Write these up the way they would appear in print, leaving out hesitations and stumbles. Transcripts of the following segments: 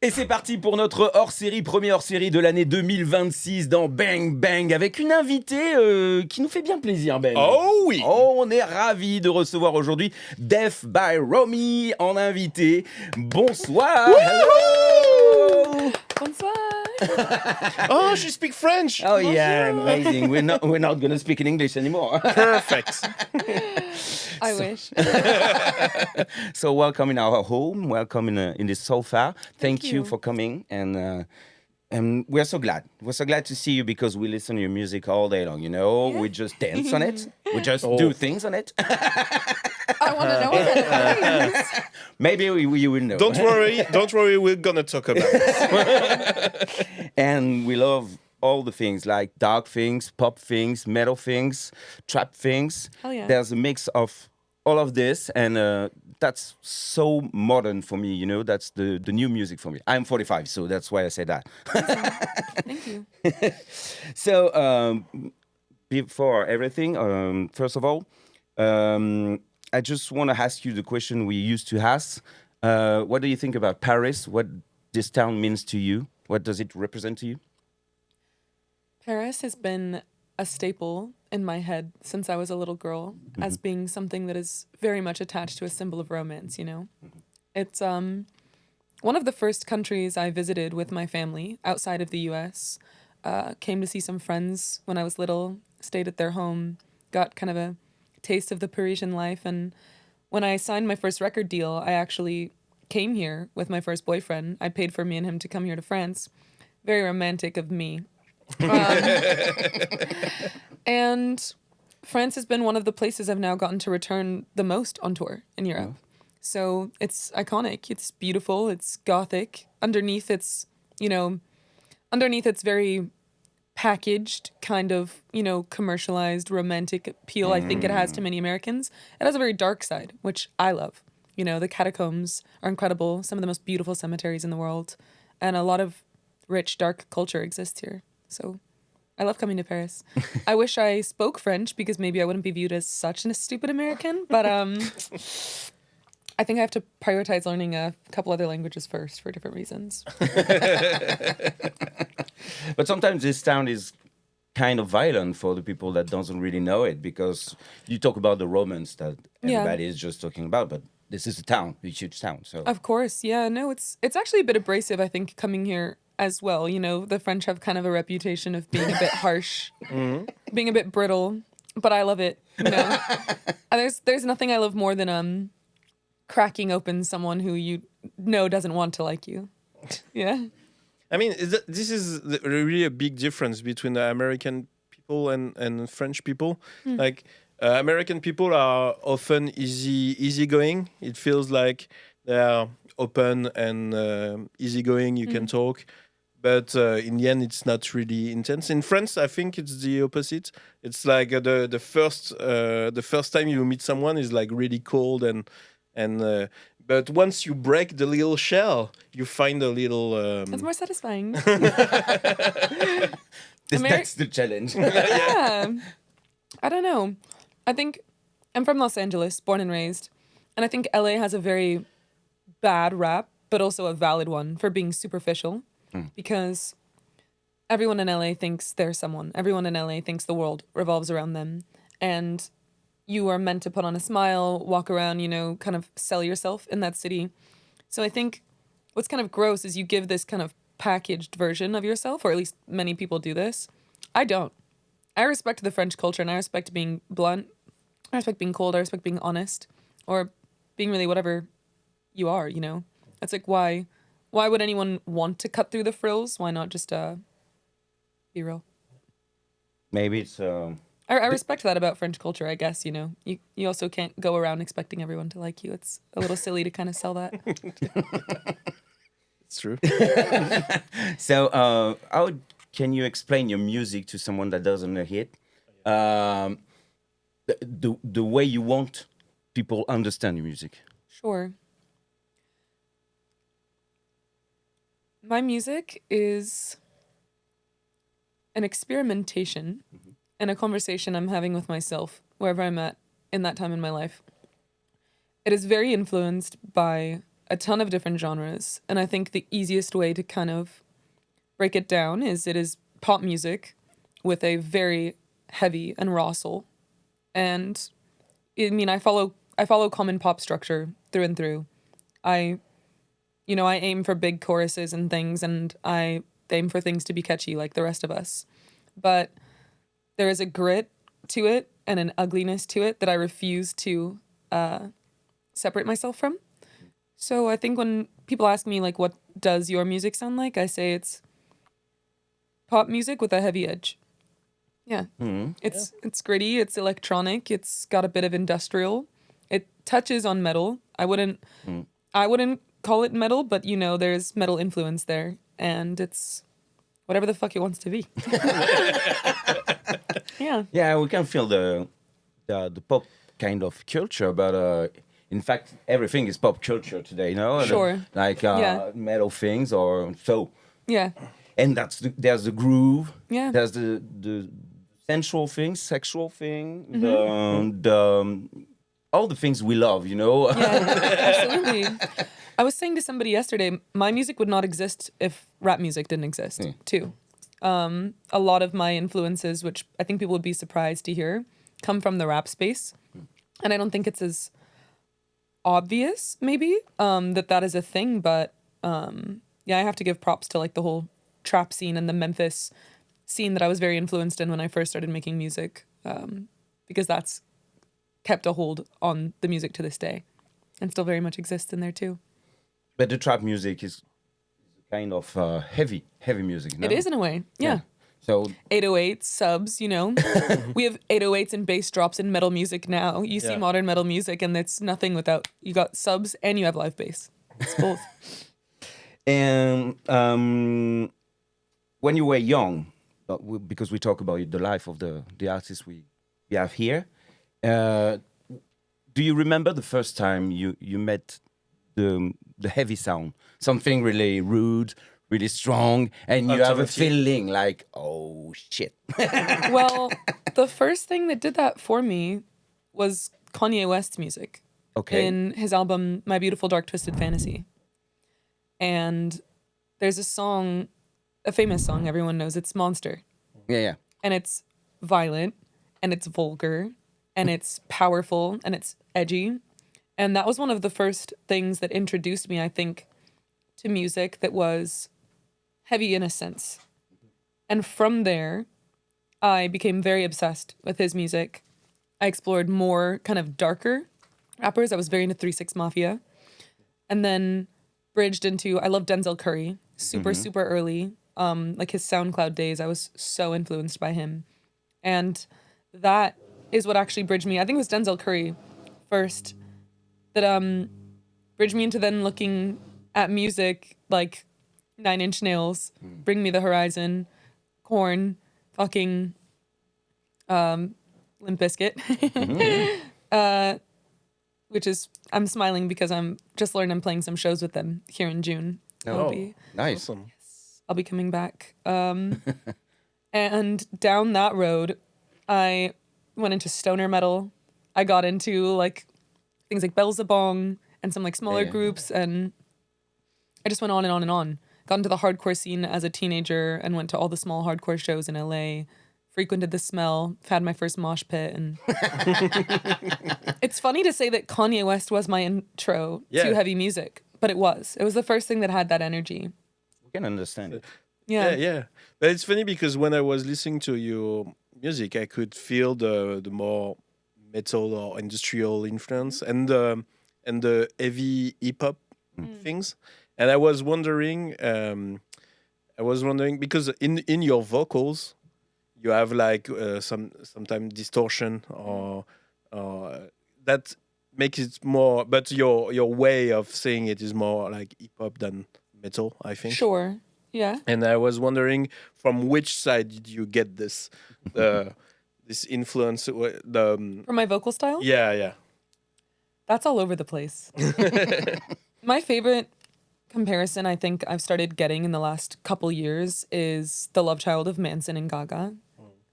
Et c'est parti pour notre hors-série, premier hors-série de l'année 2026 dans Bang Bang avec une invitée qui nous fait bien plaisir, Ben. Oh oui. Oh, on est ravis de recevoir aujourd'hui DeathbyRomy en invité. Bonsoir. Hello. Bonsoir. Oh, she speak French. Oh yeah, amazing. We're not going to speak in English anymore. Perfect. I wish. So welcome in our home. Welcome in this sofa. Thank you you. for coming, and we're so glad. We're so glad to see you because we listen to your music all day long. You know, we just dance on it. We just do things on it. I want to know what that is. Maybe you will know. Don't worry. We're gonna talk about it. And we love all the things like dark things, pop things, metal things, trap things. Hell yeah. There's a mix of all of this, and that's so modern for me. You know, that's the new music for me. I'm 45, so that's why I say that. Thank you. So before everything, first of all, I just want to ask you the question we used to ask. What do you think about Paris? What this town means to you? What does it represent to you? Paris has been a staple in my head since I was a little girl, as being something that is very much attached to a symbol of romance, you know? It's one of the first countries I visited with my family outside of the US. Came to see some friends when I was little, stayed at their home, got kind of a taste of the Parisian life. And when I signed my first record deal, I actually came here with my first boyfriend. I paid for me and him to come here to France. Very romantic of me. And France has been one of the places I've now gotten to return the most on tour in Europe. So it's iconic. It's beautiful. It's gothic. Underneath it's very packaged, kind of, commercialized, romantic appeal I think it has to many Americans. It has a very dark side, which I love. You know, the catacombs are incredible, some of the most beautiful cemeteries in the world, and a lot of rich, dark culture exists here. So I love coming to Paris. I wish I spoke French because maybe I wouldn't be viewed as such a stupid American, but I think I have to prioritize learning a couple other languages first for different reasons. But sometimes this town is kind of violent for the people that doesn't really know it, because you talk about the romance that everybody is just talking about, but this is a town, a huge town. So Of course, yeah. No, it's actually a bit abrasive, I think, coming here as well. You know, the French have kind of a reputation of being a bit harsh, being a bit brittle, but I love it. You know, and there's nothing I love more than cracking open someone who you know doesn't want to like you. Yeah. I mean, this is really a big difference between the American people and French people. Like American people are often easygoing. It feels like they are open and easygoing. You can talk, but in the end, it's not really intense. In France, I think it's the opposite. It's like the first time you meet someone is like really cold and but once you break the little shell, you find a little. It's more satisfying. that's the challenge. Yeah. I don't know. I think I'm from Los Angeles, born and raised, and I think LA has a very bad rap, but also a valid one for being superficial, because everyone in LA thinks they're someone. Everyone in LA thinks the world revolves around them, and you are meant to put on a smile, walk around, kind of sell yourself in that city. So I think what's kind of gross is you give this kind of packaged version of yourself, or at least many people do this. I don't. I respect the French culture, and I respect being blunt. I respect being cold. I respect being honest, or being really whatever you are, It's like, why would anyone want to cut through the frills? Why not just be real? Maybe it's... I respect that about French culture, I guess, You also can't go around expecting everyone to like you. It's a little silly to kind of sell that. It's true. So how can you explain your music to someone that doesn't know it? The way you want people understand your music. Sure. My music is an experimentation and a conversation I'm having with myself wherever I'm at in that time in my life. It is very influenced by a ton of different genres. And I think the easiest way to kind of break it down is it is pop music with a very heavy and raw soul. And I mean, I follow common pop structure through and through. I aim for big choruses and things, and I aim for things to be catchy like the rest of us. But there is a grit to it and an ugliness to it that I refuse to separate myself from. So I think when people ask me, like, what does your music sound like? I say it's pop music with a heavy edge. Yeah. It's gritty, it's electronic, it's got a bit of industrial. It touches on metal. I wouldn't call it metal, but there's metal influence there, and it's whatever the fuck it wants to be. Yeah. Yeah, we can feel the pop kind of culture, but in fact, everything is pop culture today, Sure. Like metal things or so. Yeah. And there's the groove. Yeah. There's the sensual thing, sexual thing, the all the things we love, Yeah, absolutely. I was saying to somebody yesterday, my music would not exist if rap music didn't exist, too. A lot of my influences, which I think people would be surprised to hear, come from the rap space. And I don't think it's as obvious, maybe, that is a thing. But I have to give props to like the whole trap scene and the Memphis scene that I was very influenced in when I first started making music, because that's kept a hold on the music to this day and still very much exists in there too. But the trap music is kind of heavy music. No? It is in a way, yeah. So 808s, subs, we have 808s and bass drops in metal music now. You see modern metal music and it's nothing without, you got subs and you have live bass. It's both. And when you were young, because we talk about the life of the artists we have here, do you remember the first time you met the heavy sound, something really rude, really strong, and you have a feeling like, oh shit? Well, the first thing that did that for me was Kanye West's music. Okay. In his album My Beautiful Dark Twisted Fantasy. And there's a song, a famous song everyone knows, it's Monster. Yeah. And it's violent and it's vulgar and it's powerful and it's edgy. And that was one of the first things that introduced me, I think, to music that was heavy in a sense. And from there, I became very obsessed with his music. I explored more kind of darker rappers. I was very into 3 6 Mafia. And then bridged into, I love Denzel Curry, super early. Like his SoundCloud days, I was so influenced by him. And that is what actually bridged me. I think it was Denzel Curry first that bridged me into then looking at music like 9 Inch Nails, Bring Me the Horizon, Korn, fucking Limp Bizkit. Which is, I'm smiling because I'm just learned I'm playing some shows with them here in June. Nice. Awesome. I'll be coming back. And down that road, I went into stoner metal. I got into like things like Belzebong and some like smaller groups, and I just went on and on and on. Got into the hardcore scene as a teenager and went to all the small hardcore shows in LA. Frequented the Smell, had my first mosh pit, and it's funny to say that Kanye West was my intro to heavy music, but it was the first thing that had that energy. We can understand it. Yeah. But it's funny because when I was listening to your music, I could feel the more metal or industrial influence and the heavy hip hop things. And I was wondering because in your vocals, you have like sometimes distortion or that makes it more. But your way of saying it is more like hip hop than metal, I think. Sure. Yeah. And I was wondering from which side did you get this this influence? From my vocal style? Yeah. That's all over the place. My favorite comparison I think I've started getting in the last couple years is the love child of Manson and Gaga.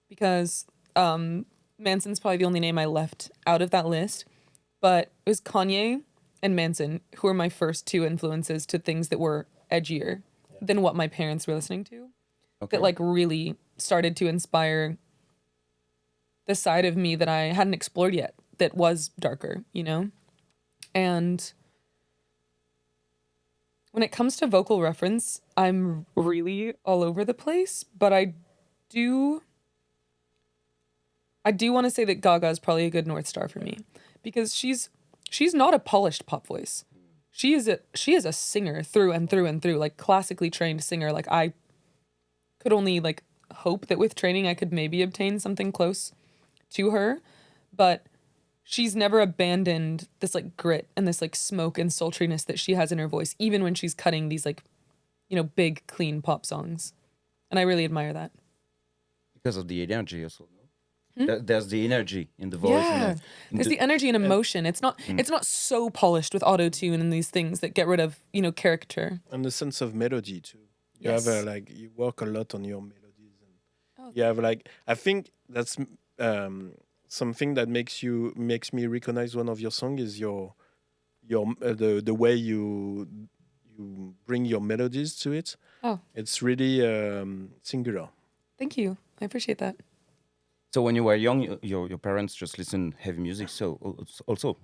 Because Manson's probably the only name I left out of that list. But it was Kanye and Manson, who were my first two influences to things that were edgier than what my parents were listening to. Okay. That like really started to inspire the side of me that I hadn't explored yet, that was darker, you know? And when it comes to vocal reference, I'm really all over the place, but I do want to say that Gaga is probably a good North Star for me, because she's not a polished pop voice. She is a singer through and through and through, like classically trained singer. Like I could only like hope that with training I could maybe obtain something close to her, but she's never abandoned this like grit and this like smoke and sultriness that she has in her voice, even when she's cutting these like, you know, big clean pop songs. And I really admire that. Because of the energy also. There's the energy in the voice. Yeah, there's the energy and emotion. It's not so polished with auto-tune and these things that get rid of, you know, character. And the sense of melody too. You Yes. have you work a lot on your melodies, and Oh. you have like, I think that's something that makes me recognize one of your songs is the way you bring your melodies to it. Oh, It's really singular. thank you. I appreciate that. So when you were young, your parents just listened heavy music. So also,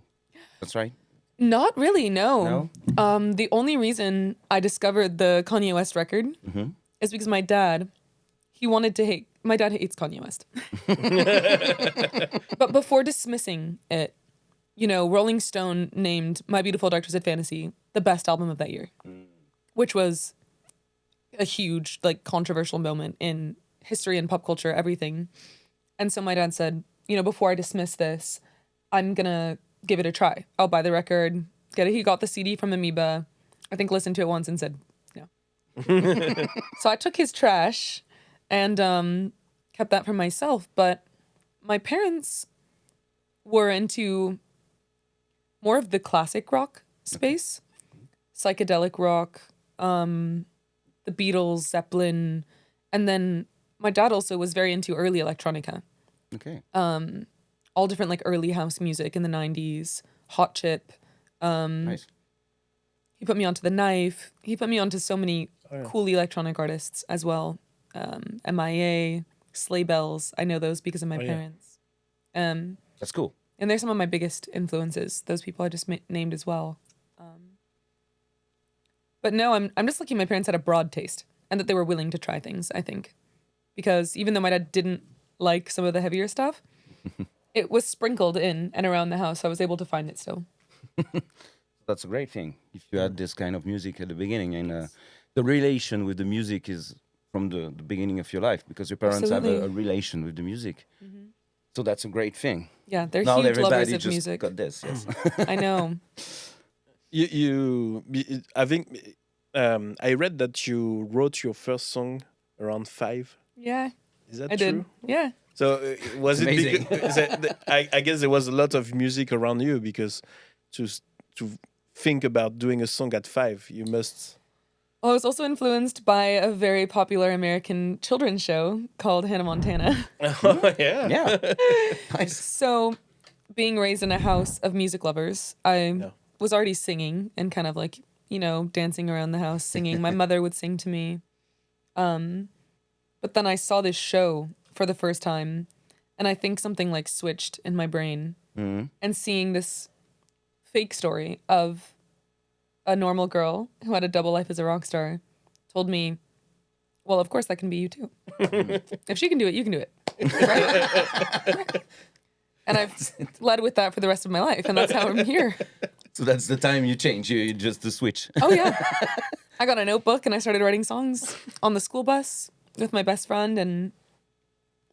that's right. Not really, no. The only reason I discovered the Kanye West record is because my dad hates Kanye West. But before dismissing it, you know, Rolling Stone named My Beautiful Dark Twisted Fantasy the best album of that year, which was a huge, like, controversial moment in history and pop culture, everything. And so my dad said, you know, before I dismiss this, I'm gonna give it a try. I'll buy the record, get it. He got the CD from Amoeba, I think listened to it once and said, no. So I took his trash and kept that for myself. But my parents were into more of the classic rock space, psychedelic rock, the Beatles, Zeppelin, and then my dad also was very into early electronica. Okay. All different like early house music in the 90s, Hot Chip. Nice. He put me onto The Knife. He put me onto so many cool electronic artists as well. MIA, Sleigh Bells. I know those because of my parents. That's cool. And they're some of my biggest influences, those people I just named as well. But no, I'm just lucky my parents had a broad taste and that they were willing to try things, I think. Because even though my dad didn't like some of the heavier stuff, it was sprinkled in and around the house. So I was able to find it still. That's a great thing. If you had this kind of music at the beginning, and the relation with the music is from the beginning of your life, because your parents have Absolutely. a relation with the music. So that's a great thing. Yeah, they're Now huge lovers everybody of just music. got this. Yes. I know. I think I read that you wrote your first song around 5. Yeah, Is that I true? did. Yeah. So was it Amazing. because I guess there was a lot of music around you, because to think about doing a song at 5, you must. Well, I was also influenced by a very popular American children's show called Hannah Montana. Oh yeah. Yeah. Nice. So, being raised in a house of music lovers, I was already singing and kind of like, you know, dancing around the house, singing. My mother would sing to me. But then I saw this show for the first time, and I think something like switched in my brain. And seeing this fake story of a normal girl who had a double life as a rock star told me, well, of course that can be you too. If she can do it, you can do it. Right? And I've led with that for the rest of my life, and that's how I'm here. So that's the time you change. You just the switch. Oh, yeah. I got a notebook and I started writing songs on the school bus with my best friend, and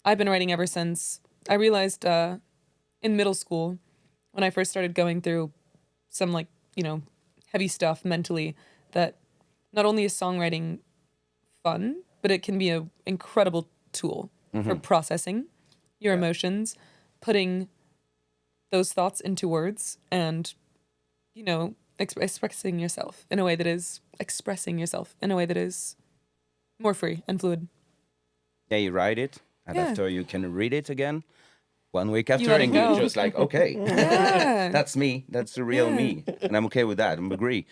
I've been writing ever since. I realized in middle school, when I first started going through some, like, you know, heavy stuff mentally, that not only is songwriting fun, but it can be an incredible tool for processing your emotions, putting those thoughts into words, and, you know, expressing yourself in a way that is more free and fluid. Yeah, you write it, and Yeah. after you can read it again, 1 week after, let it and you're go. just like, okay, Yeah. that's me. That's the real me, and I'm okay with that. I agree.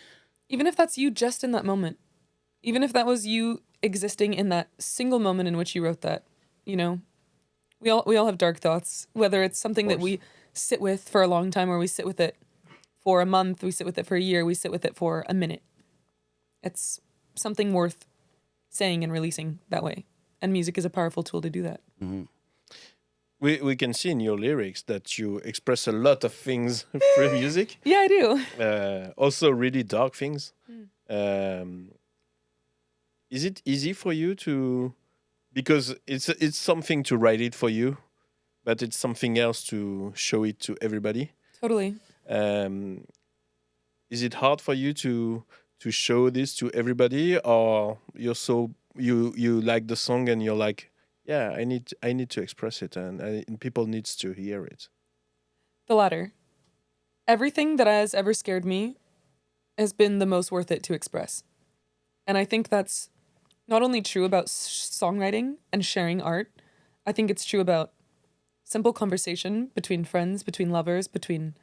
Even if that's you just in that moment, even if that was you existing in that single moment in which you wrote that, you know, we all have dark thoughts, whether it's something that we sit with for a long time or we sit with it for a month, we sit with it for a year, we sit with it for a minute. It's something worth saying and releasing that way. And music is a powerful tool to do that. Mm-hmm. We can see in your lyrics that you express a lot of things through music. Yeah, I do. Also really dark things. Is it easy for you to, because it's something to write it for you, but it's something else to show it to everybody? Totally. Is it hard for you to show this to everybody, or you like the song and you're like, yeah, I need to express it, and people needs to hear it? The latter. Everything that has ever scared me has been the most worth it to express. And I think that's not only true about songwriting and sharing art, I think it's true about simple conversation between friends, between lovers, between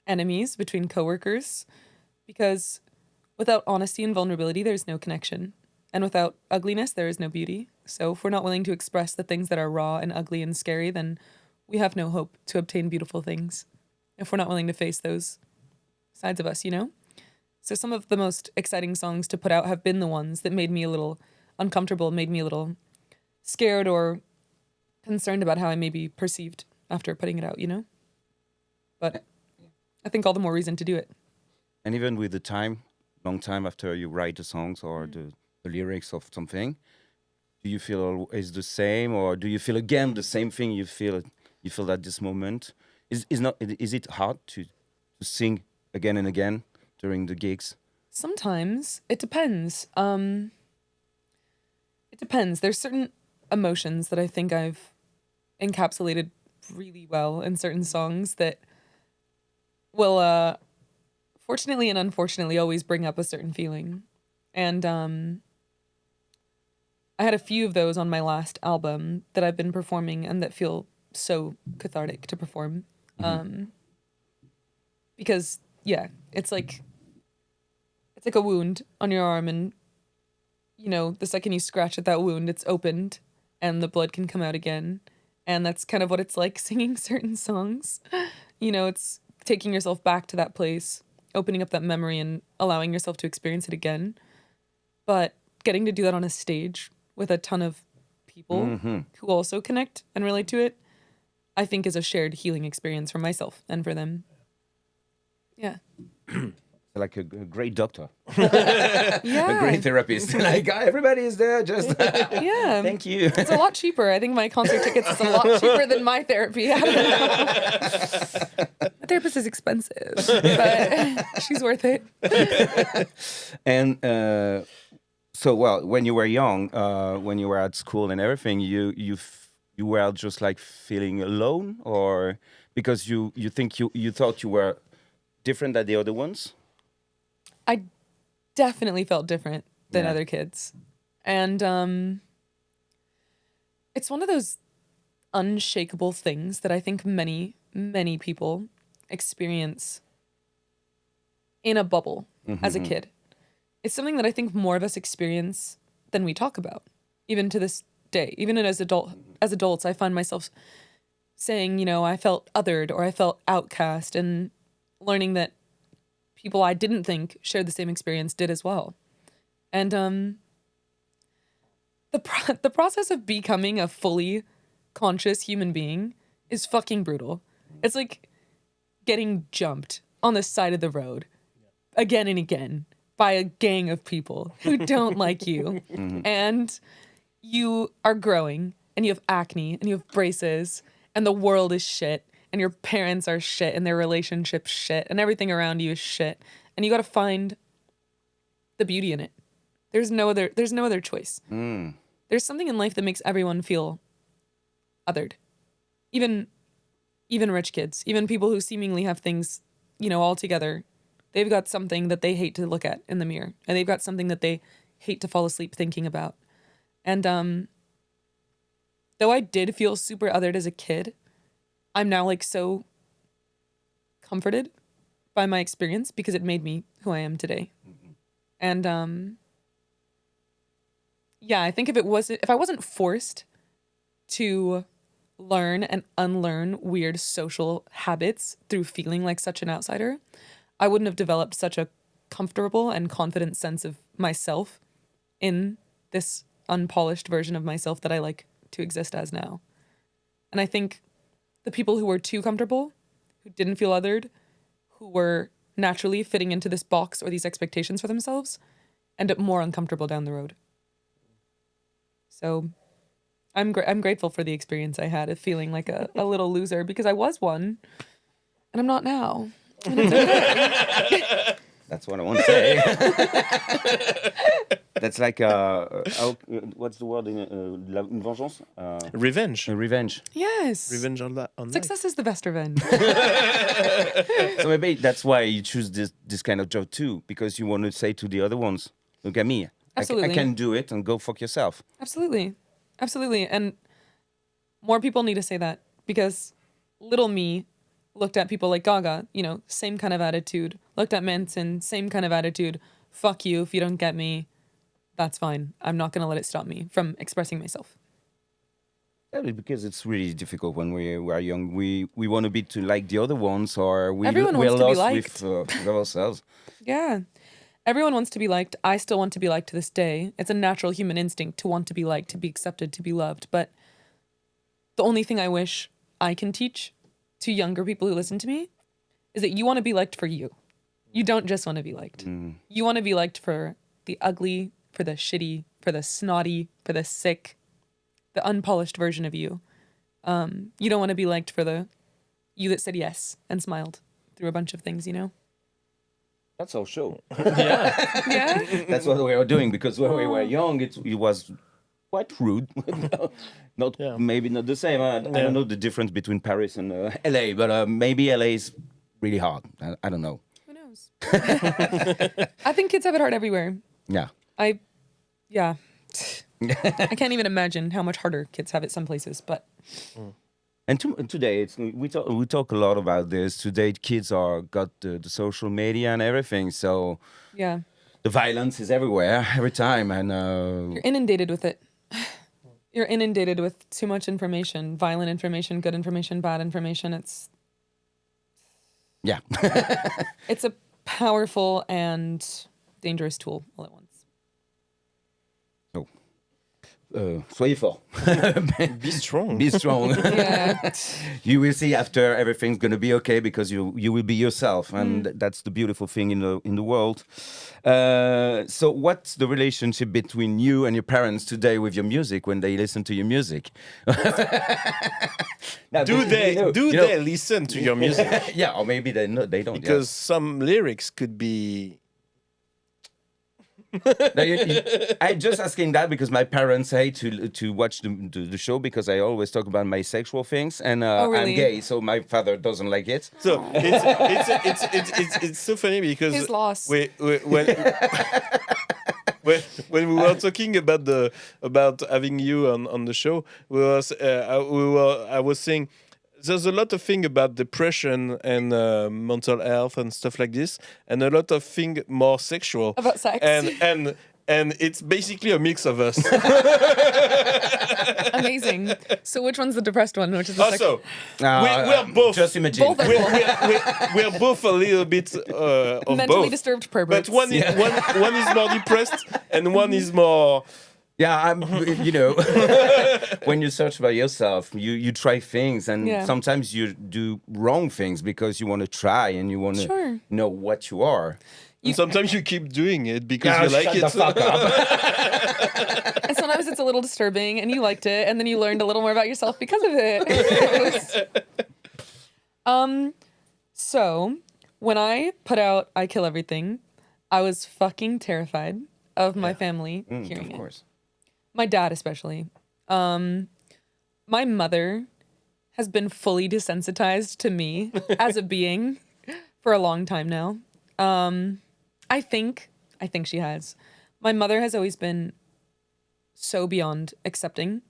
enemies, between coworkers. Because without honesty and vulnerability, there's no connection. And without ugliness, there is no beauty. So if we're not willing to express the things that are raw and ugly and scary, then we have no hope to obtain beautiful things. If we're not willing to face those sides of us, you know? So some of the most exciting songs to put out have been the ones that made me a little uncomfortable, made me a little scared or concerned about how I may be perceived after putting it out, you know? But I think all the more reason to do it. And even with the time, long time after you write the songs or the lyrics of something, do you feel always the same, or do you feel again the same thing you feel at this moment? Is it hard to sing again and again during the gigs? Sometimes. It depends. It depends. There's certain emotions that I think I've encapsulated really well in certain songs that will fortunately and unfortunately always bring up a certain feeling. And I had a few of those on my last album that I've been performing and that feel so cathartic to perform. Because it's like a wound on your arm, and you know, the second you scratch at that wound, it's opened and the blood can come out again. And that's kind of what it's like singing certain songs. You know, it's taking yourself back to that place, opening up that memory and allowing yourself to experience it again. But getting to do that on a stage with a ton of people who also connect and relate to it, I think is a shared healing experience for myself and for them. Yeah. Like a great doctor. Yeah. A great therapist. Like, everybody is there, just Yeah. thank you. It's a lot cheaper. I think my concert tickets is a lot cheaper than my therapy. I don't know. My therapist is expensive, but she's worth it. And so, well, when you were young, when you were at school and everything, you were just like feeling alone, or because you thought you were different than the other ones? I definitely felt different than Yeah. other kids. And it's one of those unshakable things that I think many, many people experience in a bubble as a kid. It's something that I think more of us experience than we talk about, even to this day. Even as adults, I find myself saying, you know, I felt othered or I felt outcast, and learning that people I didn't think shared the same experience did as well. And the process of becoming a fully conscious human being is fucking brutal. It's like getting jumped on the side of the road again and again by a gang of people who don't like you. And you are growing, and you have acne, and you have braces, and the world is shit, and your parents are shit, and their relationship's shit, and everything around you is shit. And you got to find the beauty in it. There's no other choice. There's something in life that makes everyone feel othered. Even rich kids, even people who seemingly have things, you know, all together. They've got something that they hate to look at in the mirror, and they've got something that they hate to fall asleep thinking about. And though I did feel super othered as a kid, I'm now like so comforted by my experience because it made me who I am today. And yeah, I think if I wasn't forced to learn and unlearn weird social habits through feeling like such an outsider, I wouldn't have developed such a comfortable and confident sense of myself in this unpolished version of myself that I like to exist as now. And I think the people who were too comfortable, who didn't feel othered, who were naturally fitting into this box or these expectations for themselves, end up more uncomfortable down the road. So I'm grateful for the experience I had of feeling like a little loser, because I was one and I'm not now. And it's okay. That's what I want to say. That's like what's the word in une vengeance? Revenge. Revenge. Yes. Revenge on life. Success is the best revenge. So maybe that's why you choose this kind of job too, because you want to say to the other ones, look at me. Absolutely. I can do it, and go fuck yourself. Absolutely. Absolutely. And more people need to say that, because little me looked at people like Gaga, same kind of attitude. Looked at Manson, same kind of attitude. Fuck you if you don't get me. That's fine. I'm not going to let it stop me from expressing myself. Yeah, because it's really difficult when we are young. We want to be like the other ones, or Everyone we're wants to be lost liked. with ourselves. Yeah. Everyone wants to be liked. I still want to be liked to this day. It's a natural human instinct to want to be liked, to be accepted, to be loved. But the only thing I wish I can teach to younger people who listen to me is that you want to be liked for you. You don't just want to be liked. You want to be liked for the ugly, for the shitty, for the snotty, for the sick, the unpolished version of you. You don't want to be liked for the you that said yes and smiled through a bunch of things, That's our show. Yeah. Yeah. That's what we are doing, because when we were young, it was quite rude. Maybe not the same. I don't know the difference between Paris and LA, but maybe LA is really hard. I don't know. Who knows? I think kids have it hard everywhere. Yeah. Yeah. I can't even imagine how much harder kids have it some places, but. And today, we talk a lot about this. Today, kids got the social media and everything, so Yeah. the violence is everywhere, every time, and You're inundated with it. You're inundated with too much information, violent information, good information, bad information. yeah. It's a powerful and dangerous tool all at once. Soyez fort. Be strong. Be strong. Yeah. You will see after everything's gonna be okay, because you will be yourself, and that's the beautiful thing in the world. So, what's the relationship between you and your parents today with your music when they listen to your music? Now, Do they listen to your music? Yeah, or maybe they don't. Because some lyrics could be. No, I'm just asking that because my parents hate to watch the show, because I always talk about my sexual things, and really? I'm gay, so my father doesn't like it. So it's so funny because His loss. when we were talking about having you on the show, I was saying there's a lot of thing about depression and mental health and stuff like this, and a lot of thing more sexual About sex. and it's basically a mix of us. Amazing. So which one's the depressed one? Which is the Also, we're both. Just imagine. Both are We're both a little bit of mentally both. disturbed perverts. But one is more depressed and one is more. Yeah, when you search by yourself, you try things, and sometimes you do wrong things because you want to try and you want to know what you are. And sometimes you keep doing it because you like it. The fuck up. And sometimes it's a little disturbing and you liked it, and then you learned a little more about yourself because of it. So when I put out I Kill Everything, I was fucking terrified of my family hearing of course. it. My dad especially. My mother has been fully desensitized to me as a being for a long time now. I think she has. My mother has always been so beyond accepting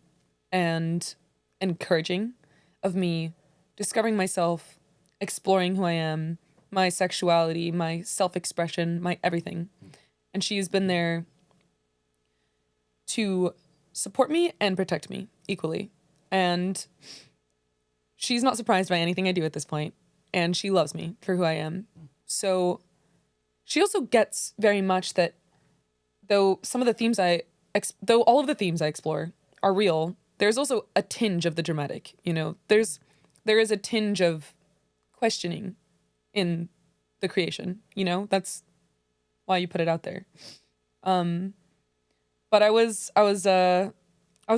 and encouraging of me discovering myself, exploring who I am, my sexuality, my self-expression, my everything. And she's been there to support me and protect me equally. And she's not surprised by anything I do at this point, and she loves me for who I am. So she also gets very much that though all of the themes I explore are real, there's also a tinge of the dramatic, you know. There is a tinge of questioning in the creation, you know. That's why you put it out there. But I was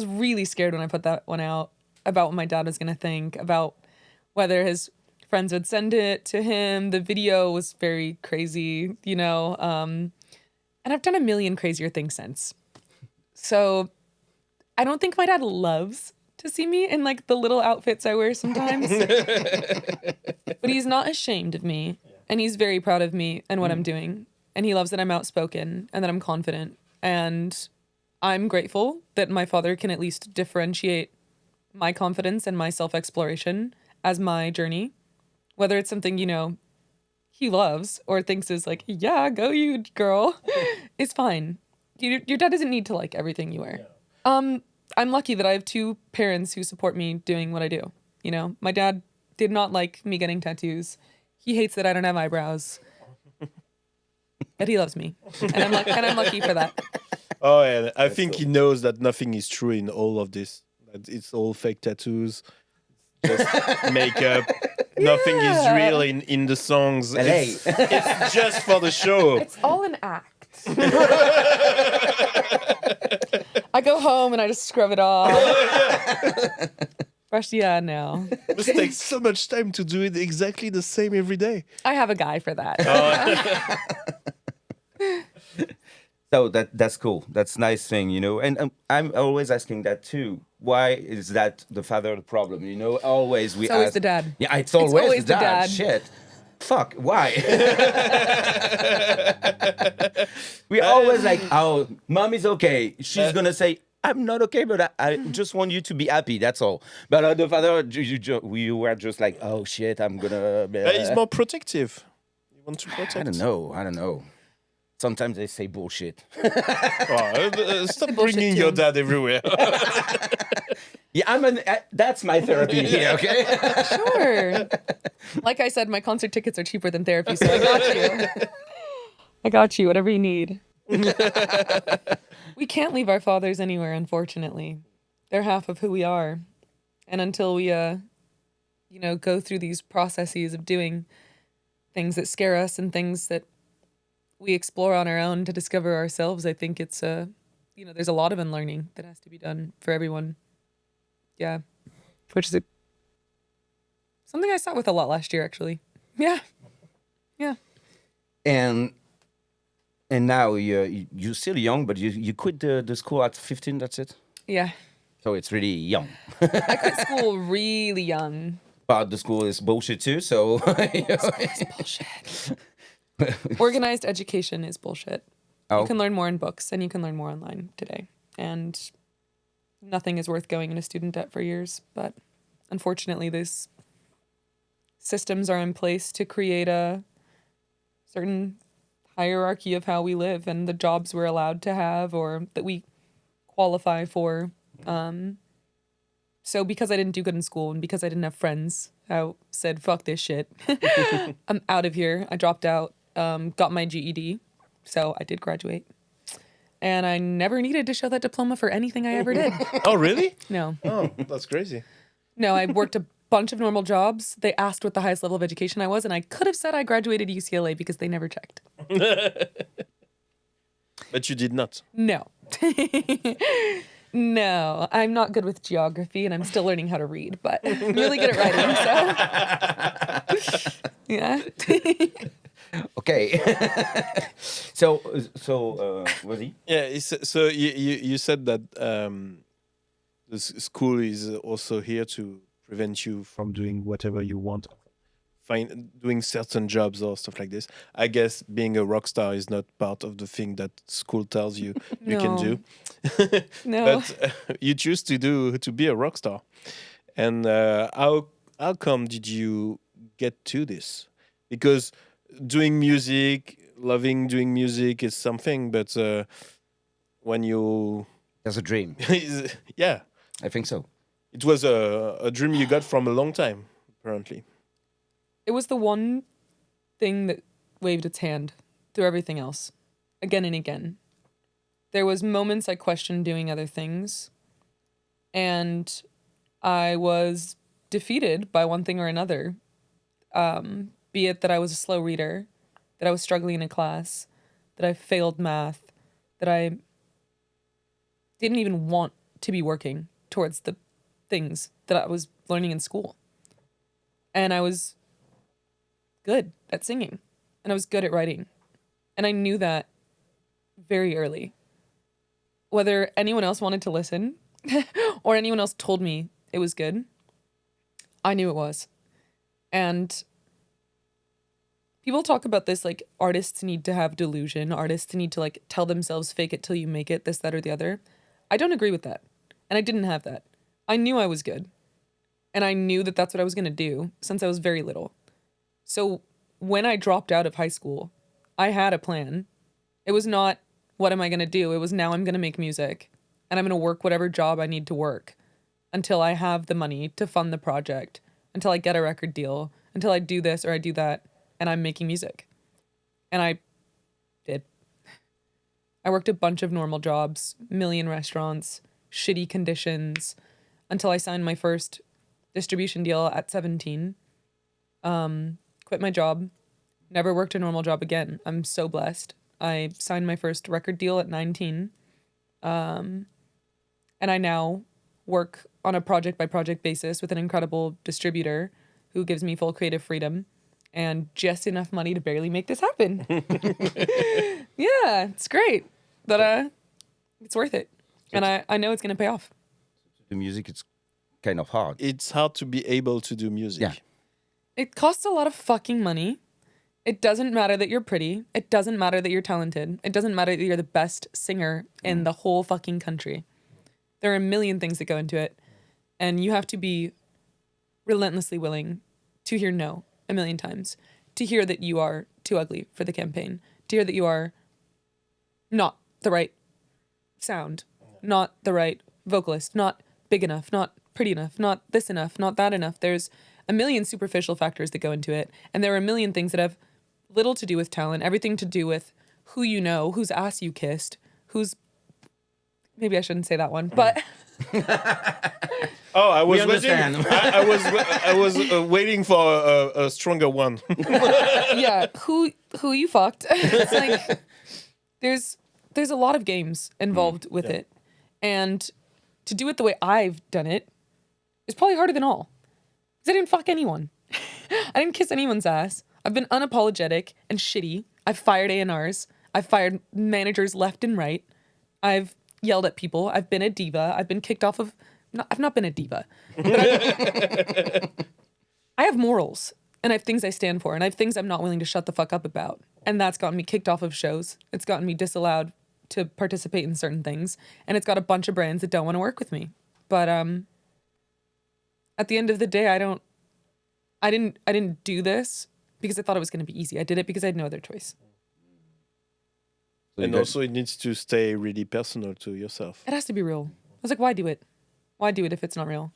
really scared when I put that one out about what my dad was gonna think, about whether his friends would send it to him. The video was very crazy, you know. And I've done a million crazier things since. So I don't think my dad loves to see me in like the little outfits I wear sometimes. But he's not ashamed of me, and he's very proud of me and what I'm doing. And he loves that I'm outspoken and that I'm confident. And I'm grateful that my father can at least differentiate my confidence and my self-exploration as my journey. Whether it's something, you know, he loves or thinks is like, yeah, go you, girl, it's fine. Your dad doesn't need to like everything you wear. Yeah. I'm lucky that I have two parents who support me doing what I do. You know, my dad did not like me getting tattoos. He hates that I don't have eyebrows. But he loves me. And I'm lucky for that. Oh, and I think he knows that nothing is true in all of this. That it's all fake tattoos, just makeup. Nothing is real in the songs. It's just for the show. It's all an act. I go home and I just scrub it off. Fresh, no. It must take so much time to do it exactly the same every day. I have a guy for that. So that's cool. That's a nice thing, you know. And I'm always asking that too. Why is that the father the problem? You know, always we It's always ask, the dad. Yeah, it's always the dad. dad. Shit. Fuck, why? We always like, oh, mom is okay. She's gonna say, I'm not okay, but I just want you to be happy. That's all. But the father, we were just like, oh shit, I'm gonna. He's more protective. You want to protect? I don't know. Sometimes they say bullshit. Stop bringing your dad everywhere. Yeah, that's my therapy here, okay? Sure. Like I said, my concert tickets are cheaper than therapy, so I got you. I got you, whatever you need. We can't leave our fathers anywhere, unfortunately. They're half of who we are. And until we, go through these processes of doing things that scare us and things that we explore on our own to discover ourselves, I think it's, there's a lot of unlearning that has to be done for everyone. Yeah. Which is something I sat with a lot last year, actually. Yeah. And now you're still young, but you quit the school at 15, that's it? Yeah. So it's really young. I quit school really young. But the school is bullshit too, so... It's bullshit. Organized education is bullshit. Oh. You can learn more in books and you can learn more online today. And nothing is worth going into student debt for years. But unfortunately, these systems are in place to create a certain hierarchy of how we live and the jobs we're allowed to have or that we qualify for. So because I didn't do good in school and because I didn't have friends, I said, fuck this shit. I'm out of here. I dropped out, got my GED. So I did graduate. And I never needed to show that diploma for anything I ever did. Oh, really? No. Oh, that's crazy. No, I worked a bunch of normal jobs. They asked what the highest level of education I was, and I could have said I graduated UCLA because they never checked. But you did not. No. No, I'm not good with geography, and I'm still learning how to read, but I'm really good at writing, so... Yeah. Okay. So was he? Yeah. So you said that the school is also here to prevent you from doing whatever you want, doing certain jobs or stuff like this. I guess being a rock star is not part of the thing that school tells you you can do. No. But you choose to be a rock star. And how how come did you get to this? Because doing music, loving doing music is something, but when you That's a dream. yeah, I think so. it was a dream you got from a long time, apparently. It was the one thing that waved its hand through everything else, again and again. There was moments I questioned doing other things, and I was defeated by one thing or another. Be it that I was a slow reader, that I was struggling in a class, that I failed math, that I didn't even want to be working towards the things that I was learning in school. And I was good at singing, and I was good at writing. And I knew that very early. Whether anyone else wanted to listen or anyone else told me it was good, I knew it was. And people talk about this like artists need to have delusion, artists need to like tell themselves fake it till you make it, this, that, or the other. I don't agree with that. And I didn't have that. I knew I was good. And I knew that that's what I was going to do since I was very little. So when I dropped out of high school, I had a plan. It was not, what am I going to do? It was, now I'm going to make music and I'm going to work whatever job I need to work until I have the money to fund the project, until I get a record deal, until I do this or I do that, and I'm making music. And I did. I worked a bunch of normal jobs, million restaurants, shitty conditions, until I signed my first distribution deal at 17. Quit my job, never worked a normal job again. I'm so blessed. I signed my first record deal at 19. And I now work on a project by project basis with an incredible distributor who gives me full creative freedom and just enough money to barely make this happen. Yeah, it's great. But it's worth it. And I know it's going to pay off. The music, it's kind of hard. It's hard to be able to do music. Yeah. It costs a lot of fucking money. It doesn't matter that you're pretty. It doesn't matter that you're talented. It doesn't matter that you're the best singer in the whole fucking country. There are a million things that go into it. And you have to be relentlessly willing to hear no a million times. To hear that you are too ugly for the campaign. To hear that you are not the right sound. Not the right vocalist. Not big enough. Not pretty enough. Not this enough. Not that enough. There's a million superficial factors that go into it. And there are a million things that have little to do with talent, everything to do with who you know, whose ass you kissed, who's... Maybe I shouldn't say that one, but... Oh, I was We waiting. understand. I was waiting for a stronger one. Yeah, who you fucked. It's like there's a lot of games involved with it. And to do it the way I've done it is probably harder than all. Because I didn't fuck anyone. I didn't kiss anyone's ass. I've been unapologetic and shitty. I've fired A&Rs. I've fired managers left and right. I've yelled at people. I've been a diva. I've been kicked off of... No, I've not been a diva. But I have morals. And I have things I stand for. And I have things I'm not willing to shut the fuck up about. And that's gotten me kicked off of shows. It's gotten me disallowed to participate in certain things. And it's got a bunch of brands that don't want to work with me. But at the end of the day, I didn't do this because I thought it was going to be easy. I did it because I had no other choice. And also, it needs to stay really personal to yourself. It has to be real. I was like, why do it? Why do it if it's not real?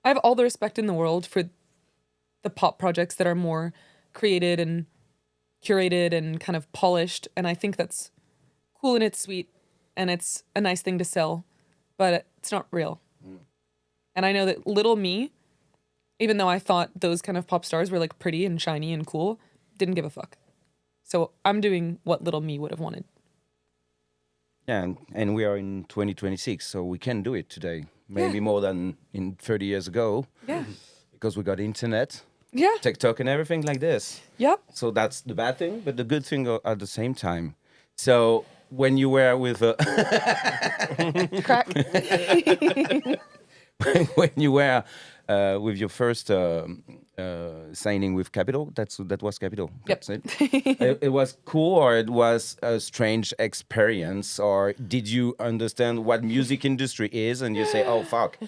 I have all the respect in the world for the pop projects that are more created and curated and kind of polished. And I think that's cool and it's sweet and it's a nice thing to sell, but it's not real. And I know that little me, even though I thought those kind of pop stars were like pretty and shiny and cool, didn't give a fuck. So I'm doing what little me would have wanted. Yeah, and we are in 2026, so we can do it today. Maybe more than in 30 years ago. Yeah. Because we got internet, Yeah. TikTok and everything like this. Yep. So that's the bad thing, but the good thing at the same time. So when you were with... Crack. when you were with your first signing with Capital, that was Capital. Yep. That's it. It was cool, or it was a strange experience, or did you understand what music industry is, and you say, "Oh fuck,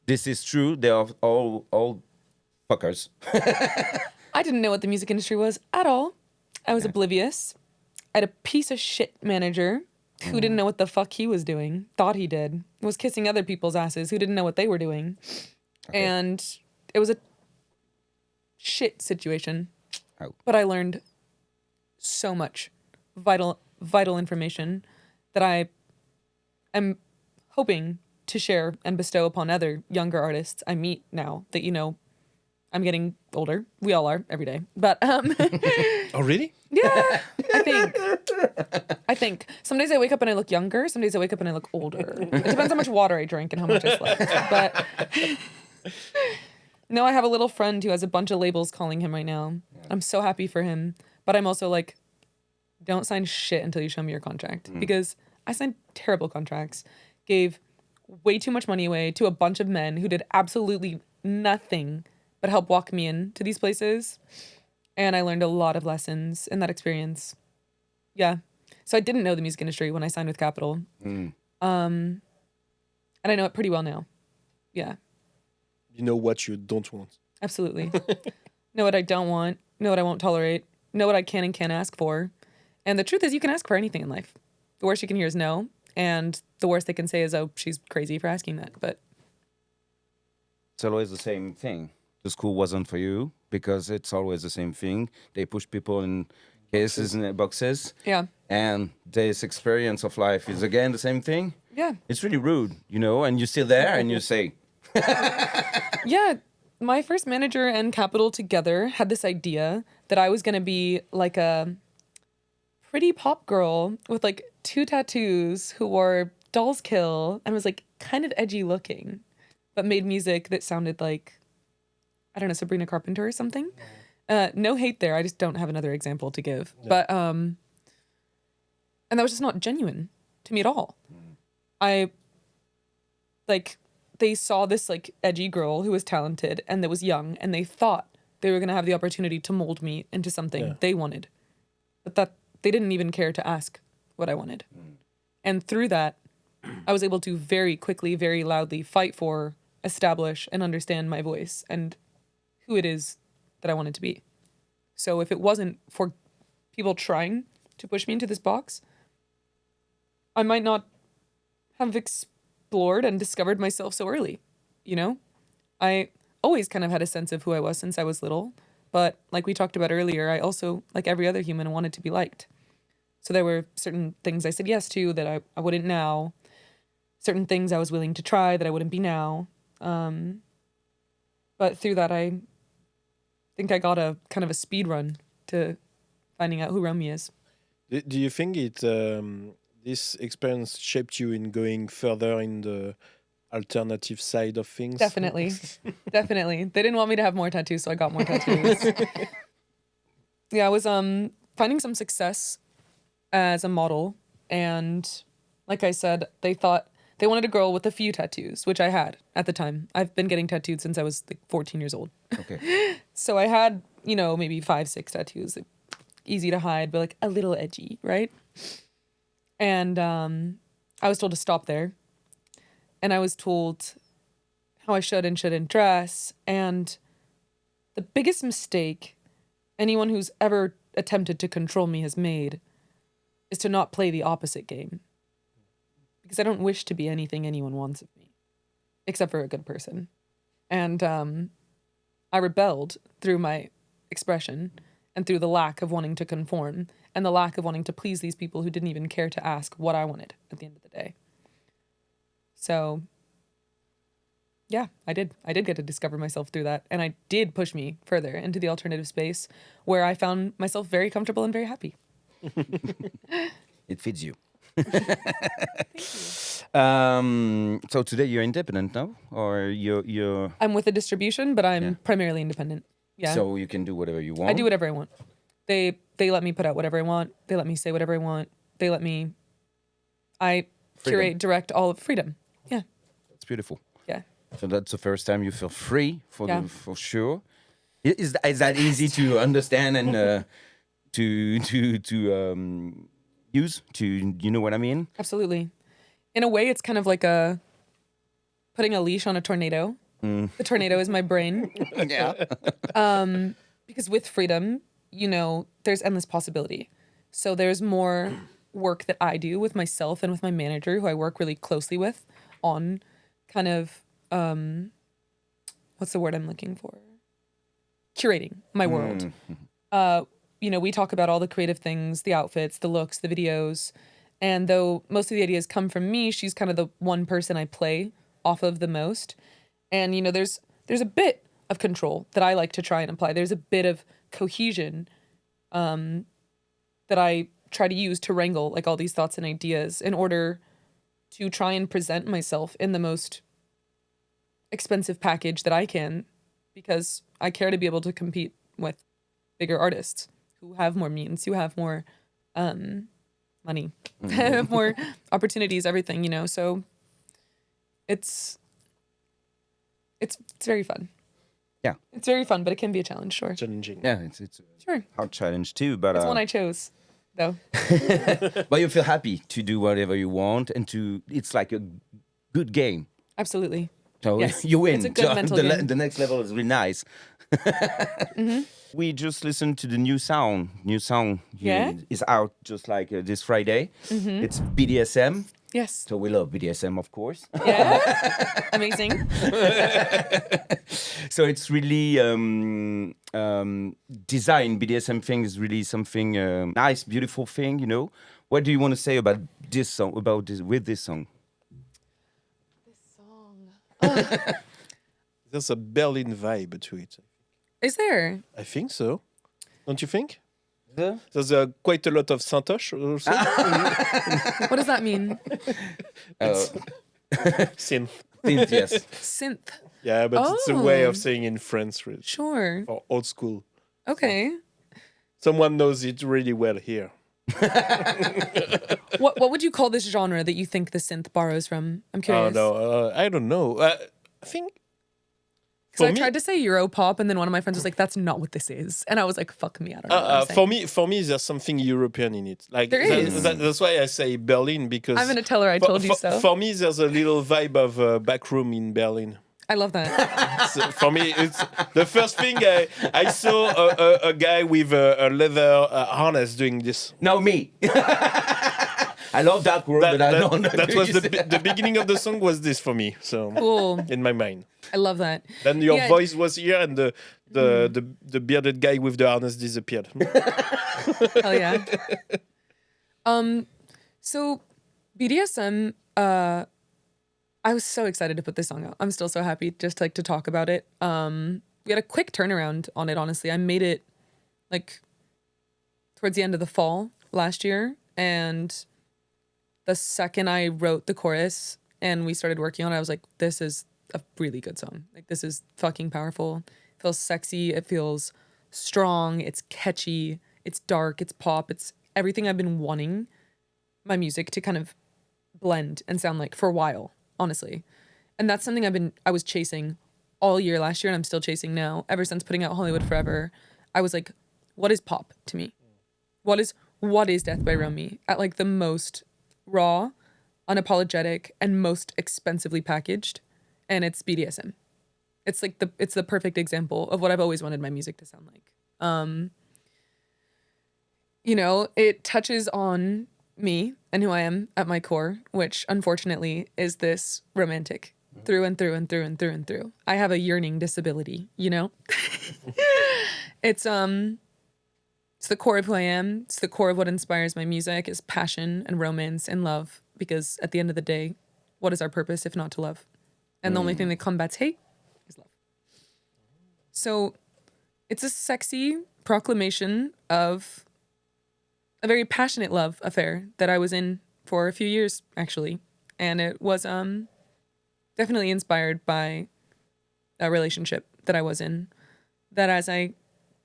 this is true. They are all Fuckers. I didn't know what the music industry was at all. I was oblivious. I had a piece of shit manager who didn't know what the fuck he was doing, thought he did, was kissing other people's asses who didn't know what they were doing. Okay. And it was a shit situation. Oh. But I learned so much vital information that I am hoping to share and bestow upon other younger artists I meet now that, you know, I'm getting older. We all are every day. But Oh, really? yeah, I think some days I wake up and I look younger. Some days I wake up and I look older. It depends how much water I drink and how much I slept. But no, I have a little friend who has a bunch of labels calling him right now. I'm so happy for him. But I'm also like, don't sign shit until you show me your contract. Because I signed terrible contracts, gave way too much money away to a bunch of men who did absolutely nothing but help walk me into these places. And I learned a lot of lessons in that experience. Yeah. So I didn't know the music industry when I signed with Capitol. And I know it pretty well now. Yeah. You know what you don't want. Absolutely. Know what I don't want. Know what I won't tolerate. Know what I can and can't ask for. And the truth is you can ask for anything in life. The worst you can hear is no. And the worst they can say is, oh, she's crazy for asking that. But It's always the same thing. The school wasn't for you because it's always the same thing. They push people in cases and boxes. yeah. And this experience of life is again the same thing. Yeah. It's really rude, you know, and you're still there and you say, Yeah. My first manager and Capitol together had this idea that I was going to be like a pretty pop girl with like 2 tattoos who wore Doll's Kill and was like kind of edgy looking, but made music that sounded like, I don't know, Sabrina Carpenter or something. No hate there. I just don't have another example to give. Yeah. But, and that was just not genuine to me at all. They saw this like edgy girl who was talented and that was young, and they thought they were going to have the opportunity to mold me into something they wanted, but that they didn't even care to ask what I wanted. And through that, I was able to very quickly, very loudly fight for, establish, and understand my voice and who it is that I wanted to be. So if it wasn't for people trying to push me into this box, I might not have explored and discovered myself so early, you know? I always kind of had a sense of who I was since I was little, but like we talked about earlier, I also, like every other human, wanted to be liked. So there were certain things I said yes to that I wouldn't now, certain things I was willing to try that I wouldn't be now. But through that, I think I got a kind of a speed run to finding out who Romy is. Do you think this experience shaped you in going further in the alternative side of things? Definitely. Definitely. They didn't want me to have more tattoos, so I got more tattoos. Yeah, I was finding some success as a model, and like I said, they thought they wanted a girl with a few tattoos, which I had at the time. I've been getting tattooed since I was like 14 years old. okay. So I had, you know, maybe 5-6 tattoos. Easy to hide, but like a little edgy, right? And I was told to stop there. And I was told how I should and shouldn't dress. And the biggest mistake anyone who's ever attempted to control me has made is to not play the opposite game. Because I don't wish to be anything anyone wants of me, except for a good person. And I rebelled through my expression and through the lack of wanting to conform and the lack of wanting to please these people who didn't even care to ask what I wanted at the end of the day. So, yeah, I did get to discover myself through that. And I did push me further into the alternative space where I found myself very comfortable and very happy. It feeds you. Thank you. So today you're independent now, or you're I'm with a distribution, but I'm primarily independent. Yeah. So you can do whatever you want. I do whatever I want. They let me put out whatever I want. They let me say whatever I want. They let me. I curate, direct all of freedom. Yeah. It's beautiful. Yeah. So that's the first time you feel free for for sure. Is that Yes. easy to understand and to use? To, you know what I mean? Absolutely. In a way, it's kind of like putting a leash on a tornado The tornado is my brain. Yeah. Because with freedom, you know, there's endless possibility. So there's more work that I do with myself and with my manager, who I work really closely with on kind of, what's the word I'm looking for? Curating my world. You know, we talk about all the creative things, the outfits, the looks, the videos. And though most of the ideas come from me, she's kind of the one person I play off of the most. And, you know, there's a bit of control that I like to try and apply. There's a bit of cohesion that I try to use to wrangle like all these thoughts and ideas in order to try and present myself in the most expensive package that I can, because I care to be able to compete with bigger artists who have more means, who have more money, have more opportunities, everything, you know. So it's very fun. Yeah. It's very fun, but it can be a challenge, sure. Challenging. Yeah, it's Sure. a hard challenge too, but It's one I chose, though. but you feel happy to do whatever you want, and it's like a good game. Absolutely. So Yes. you win. It's a good So mental the, game. the next level is really nice. We just listened to the new song. Yeah? Is out just like this Friday. It's BDSM. Yes. So we love BDSM, of course. Yeah. Amazing. So it's really design. BDSM thing is really something nice, beautiful thing. You know. What do you want to say about this song? With this song? There's a Berlin vibe to it. Is there? I think so. Don't you think? Yeah. There's quite a lot of Santosh also. What does that mean? Synth. Synth, yes. Synth. Yeah, but it's a way Oh. of saying in French, really, Sure. or old school. Okay. Someone knows it really well here. What would you call this genre that you think the synth borrows from? I'm Oh curious. no, I don't know. I think Because I for me- tried to say Europop, and then one of my friends was like, "That's not what this is," and I was like, "Fuck me, I don't know." What I'm saying. for me, there's something European in it. Like There is. that's why I say Berlin, because I'm gonna tell her I told you so. For me, there's a little vibe of back room in Berlin. I love that. So for me, it's the first thing I saw a guy with a leather harness doing this. No, me. I love that word, but I don't know. That was the beginning of the song was this for me. So Cool. in my mind. I love that. Then your Yeah. voice was here, and the bearded guy with the harness disappeared. Hell yeah. So BDSM, I was so excited to put this song out. I'm still so happy just to talk about it. We had a quick turnaround on it, honestly. I made it like towards the end of the fall last year, and the second I wrote the chorus and we started working on it, I was like, this is a really good song. Like, this is fucking powerful. It feels sexy. It feels strong. It's catchy. It's dark. It's pop. It's everything I've been wanting my music to kind of blend and sound like for a while, honestly. And that's something I was chasing all year last year, and I'm still chasing now. Ever since putting out Hollywood Forever, I was like, what is pop to me? What is DeathbyRomy at like the most raw, unapologetic, and most expensively packaged? And it's BDSM. It's like it's the perfect example of what I've always wanted my music to sound like. You know, it touches on me and who I am at my core, which unfortunately is this romantic through and through and through and through and through. I have a yearning disability, you know? It's the core of who I am. It's the core of what inspires my music is passion and romance and love, because at the end of the day, what is our purpose if not to love? And the only thing that combats hate is love. So it's a sexy proclamation of a very passionate love affair that I was in for a few years, actually. And it was definitely inspired by a relationship that I was in, that as I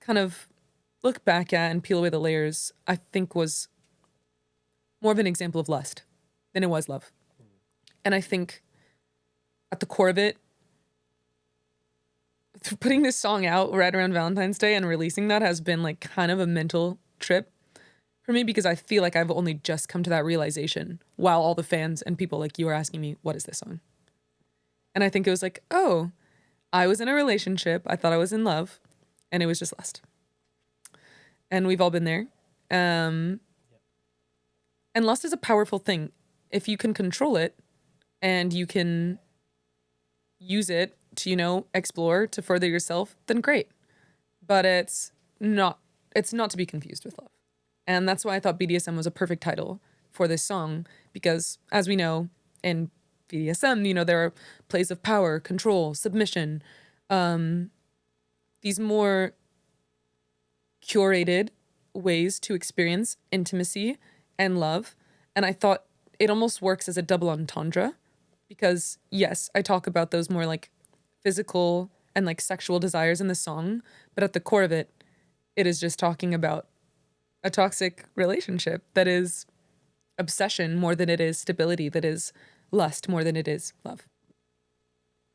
kind of look back at and peel away the layers, I think was more of an example of lust than it was love. And I think at the core of it, putting this song out right around Valentine's Day and releasing that has been like kind of a mental trip for me, because I feel like I've only just come to that realization while all the fans and people like you are asking me, what is this song? And I think it was like, oh, I was in a relationship. I thought I was in love, and it was just lust. And we've all been there. And lust is a powerful thing. If you can control it and you can use it to, you know, explore, to further yourself, then great. But it's not to be confused with love. And that's why I thought BDSM was a perfect title for this song, because as we know in BDSM, you know, there are plays of power, control, submission, these more curated ways to experience intimacy and love. And I thought it almost works as a double entendre, because yes, I talk about those more like physical and like sexual desires in the song, but at the core of it, it is just talking about a toxic relationship that is obsession more than it is stability, that is lust more than it is love.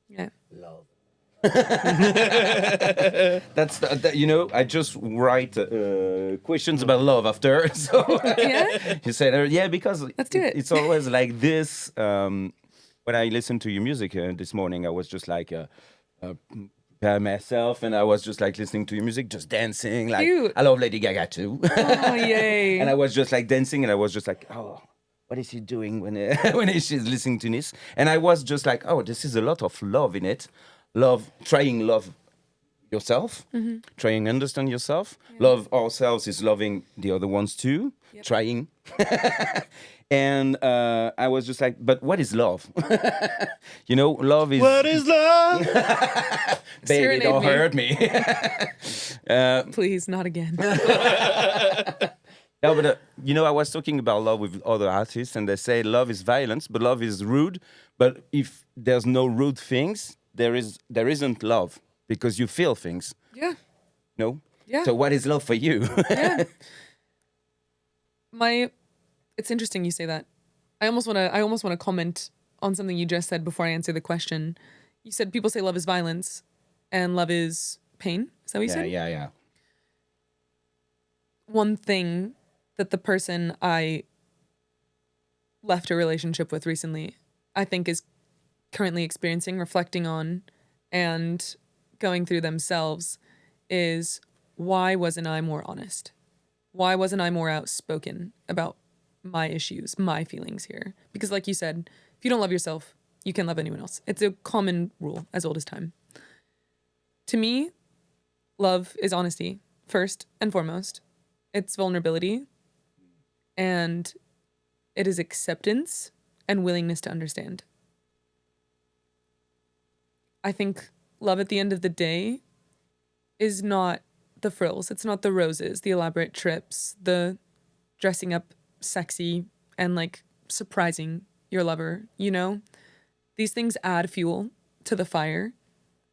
Yeah. Love. That's you know, I just write questions about love after. So Yeah? you said yeah, because Let's do it. It's always like this. When I listened to your music this morning, I was just like by myself, and I was just like listening to your music, just dancing. Like Cute. I love Lady Gaga too. Oh, yay. And I was just like dancing, and I was just like, oh, what is he doing when she's listening to this? And I was just like, oh, this is a lot of love in it. Love yourself, trying to understand yourself. Yeah. Love ourselves is loving the other ones too, trying. And I was just like, but what is love? You know, love is... What is love? Baby, don't hurt me. Please, not again. No, but you know, I was talking about love with other artists, and they say love is violence, but love is rude. But if there's no rude things, there isn't love, because you feel things. Yeah. No? Yeah. So what is love for you? Yeah. It's interesting you say that. I almost want to comment on something you just said before I answer the question. You said people say love is violence and love is pain. Is that what you said? Yeah. One thing that the person I left a relationship with recently, I think is currently experiencing, reflecting on, and going through themselves is, why wasn't I more honest? Why wasn't I more outspoken about my issues, my feelings here? Because like you said, if you don't love yourself, you can't love anyone else. It's a common rule as old as time. To me, love is honesty, first and foremost. It's vulnerability, and it is acceptance and willingness to understand. I think love at the end of the day is not the frills. It's not the roses, the elaborate trips, the dressing up sexy and like surprising your lover, you know? These things add fuel to the fire,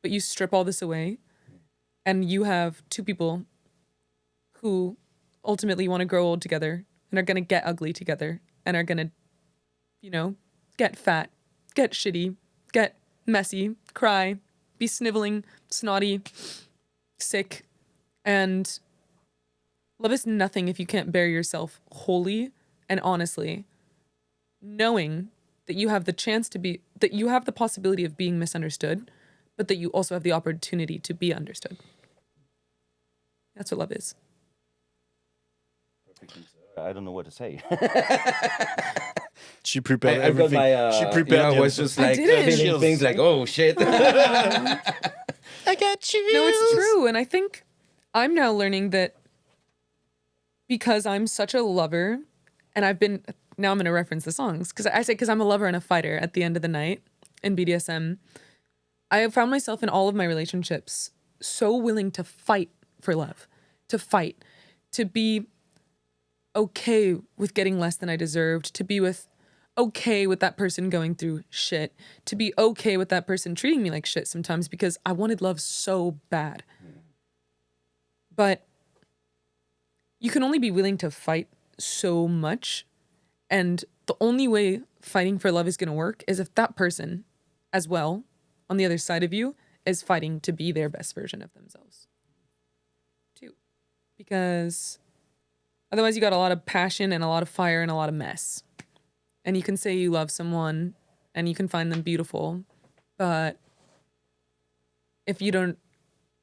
but you strip all this away and you have two people who ultimately want to grow old together and are going to get ugly together and are going to, you know, get fat, get shitty, get messy, cry, be sniveling, snotty, sick. And love is nothing if you can't bear yourself wholly and honestly, knowing that you have the chance to be, that you have the possibility of being misunderstood, but that you also have the opportunity to be understood. That's what love is. I don't know what to say. She prepared I got everything. my, She prepared. you know, I was just like feeling things like, oh shit. I got you. No, it's true. And I think I'm now learning that because I'm such a lover, and now I'm going to reference the songs, because I'm a lover and a fighter at the end of the night in BDSM. I have found myself in all of my relationships so willing to fight for love, to fight, to be okay with getting less than I deserved, to be okay with that person going through shit, to be okay with that person treating me like shit sometimes, because I wanted love so bad. But you can only be willing to fight so much, and the only way fighting for love is going to work is if that person as well on the other side of you is fighting to be their best version of themselves too. Because otherwise you got a lot of passion and a lot of fire and a lot of mess. And you can say you love someone and you can find them beautiful, but if you don't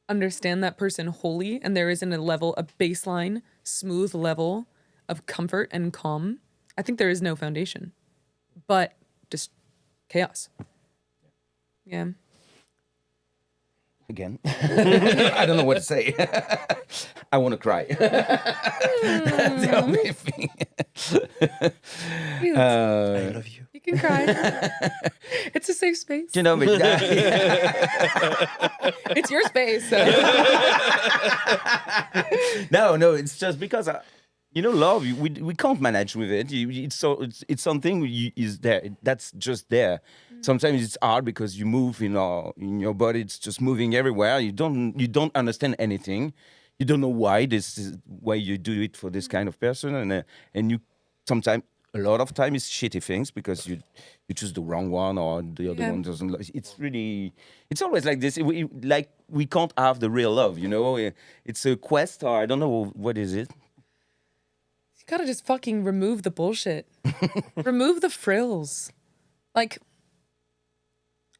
understand that person wholly and there isn't a baseline, smooth level of comfort and calm, I think there is no foundation, but just chaos. Yeah. Again, I don't know what to say. I want to cry. That's the only thing. I love you. You can cry. It's a safe space. You know me. It's your space. So. No, it's just because love. We can't manage with it. It's something is there. That's just there. Sometimes it's hard because you move in your body. It's just moving everywhere. You don't understand anything. You don't know why this is why you do it for this kind of person, and you sometimes a lot of time is shitty things because you choose the wrong one or the other one doesn't. It's always like this. We can't have the real love. It's a quest, or I don't know what is it. You gotta just fucking remove the bullshit. Remove the frills. Like,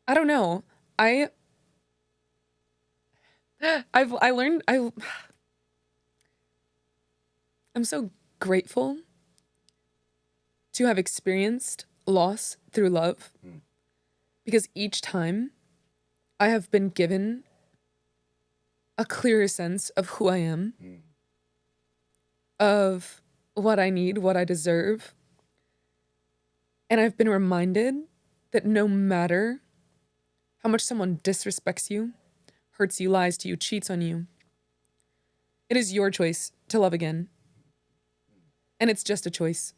I don't know. I'm so grateful to have experienced loss through love, because each time I have been given a clearer sense of who I am, of what I need, what I deserve. And I've been reminded that no matter how much someone disrespects you, hurts you, lies to you, cheats on you, it is your choice to love again. And it's just a choice.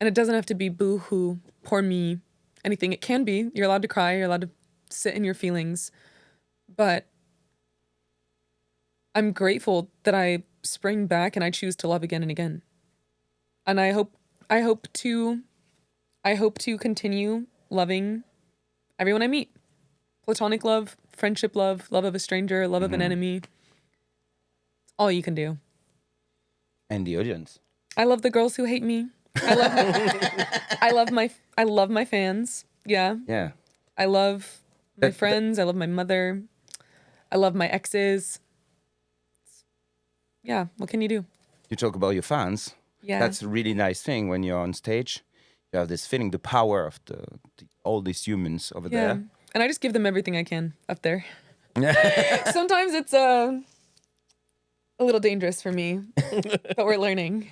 And it doesn't have to be boo-hoo, poor me, anything. It can be. You're allowed to cry. You're allowed to sit in your feelings. But I'm grateful that I spring back and I choose to love again and again. And I hope to continue loving everyone I meet. Platonic love, friendship love, love of a stranger, love of an enemy. It's all you can do. And the audience. I love the girls who hate me. I love my fans. Yeah. Yeah. I love my friends. I love my mother. I love my exes. Yeah. What can you do? You talk about your fans. Yeah. That's a really nice thing when you're on stage. You have this feeling, the power of all these humans over there. And I just give them everything I can up there. Sometimes it's a little dangerous for me, but we're learning.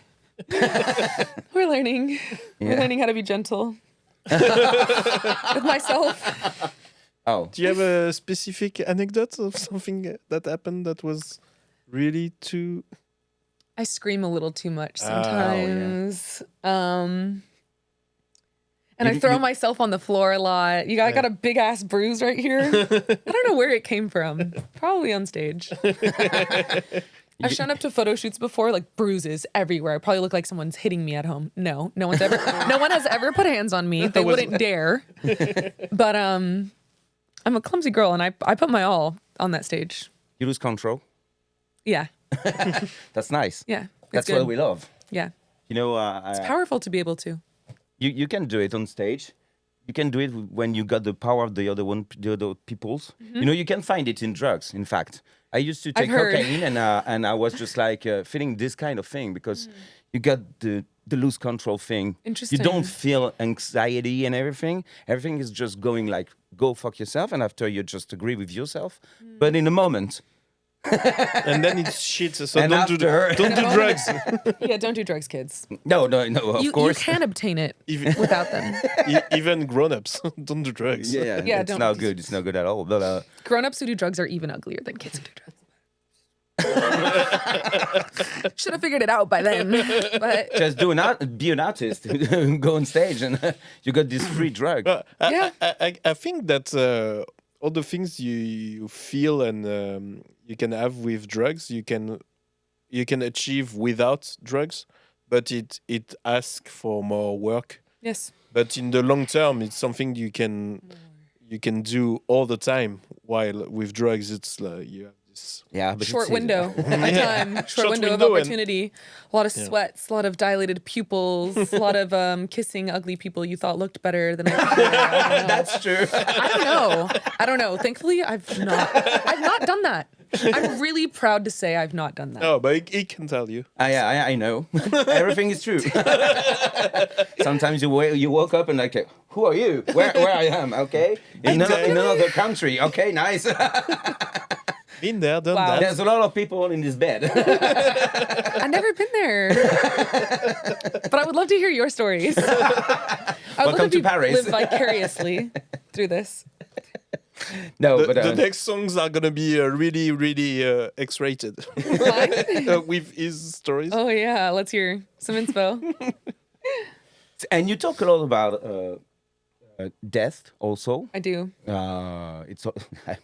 We're learning. We're learning how to be gentle with myself. Oh. Do you have a specific anecdote of something that happened that was really too... I scream a little too much sometimes. And I throw myself on the floor a lot. I got a big ass bruise right here. I don't know where it came from. Probably on stage. I've shown up to photo shoots before, like bruises everywhere. I probably look like someone's hitting me at home. No one has ever put hands on me. They wouldn't dare. But I'm a clumsy girl, and I put my all on that stage. You lose control. Yeah. That's nice. Yeah. That's what we love. Yeah. It's powerful to be able to. You can do it on stage. You can do it when you got the power of the other people's. Mm-hmm. You can find it in drugs. In fact, I used to take cocaine, and I was just like feeling this kind of thing because you got the lose control thing. Interesting. You don't feel anxiety and everything. Everything is just going like, go fuck yourself, and after you just agree with yourself. But in a moment. And then it's shit. So And don't do drugs. Yeah, don't do drugs, kids. No, of course. You can obtain it without them. Even grown-ups don't do drugs. Yeah, it's don't. not good. It's not good at all. But Grown-ups who do drugs are even uglier than kids who do drugs. Should have figured it out by then. But just be an artist, go on stage, and you got this free drug. I think that all the things you feel and you can have with drugs, you can achieve without drugs, but it asks for more work. yes. But in the long term, it's something you can do all the time. While with drugs, it's like you have this. Yeah, but short it's window of time, short window of window and- opportunity. A lot of sweats, a lot of dilated pupils, a lot of kissing ugly people you thought looked better than I did. That's true. I don't know. Thankfully, I've not done that. I'm really proud to say I've not done that. Oh, but he can tell you. I know. Everything is true. Sometimes you woke up and like, who are you? Where I am? Okay, in another country. Okay, nice. Been there, done Wow. that. There's a lot of people in this bed. I've never been there, but I would love to hear your stories. I would Welcome love to Paris. live vicariously through this. No, The, but the next songs are gonna be really, really X-rated Mine? with his stories. Oh yeah, let's hear some inspo. and you talk a lot about death also. I do. It's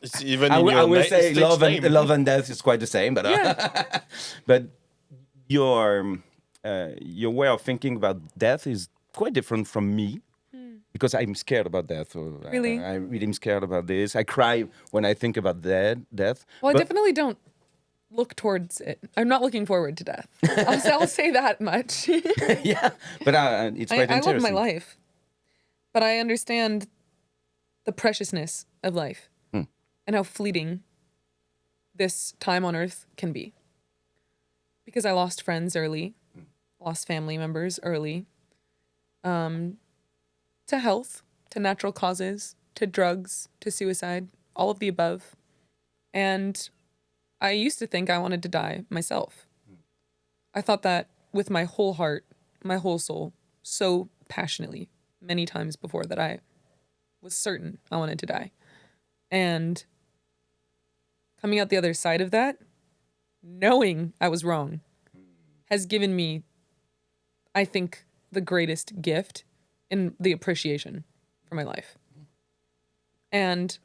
It's even I in your will say stage name. love and death is quite the same, but Yeah. but your way of thinking about death is quite different from me. Because I'm scared about death. Really? I really am scared about this. I cry when I think about death. Well, I But- definitely don't look towards it. I'm not looking forward to death. I'll say that much. yeah, but it's quite I interesting. love my life, but I understand the preciousness of life and how fleeting this time on earth can be. Because I lost friends early, lost family members early, to health, to natural causes, to drugs, to suicide, all of the above. And I used to think I wanted to die myself. I thought that with my whole heart, my whole soul, so passionately, many times before, that I was certain I wanted to die. And coming out the other side of that, knowing I was wrong, has given me, I think, the greatest gift in the appreciation for my life. And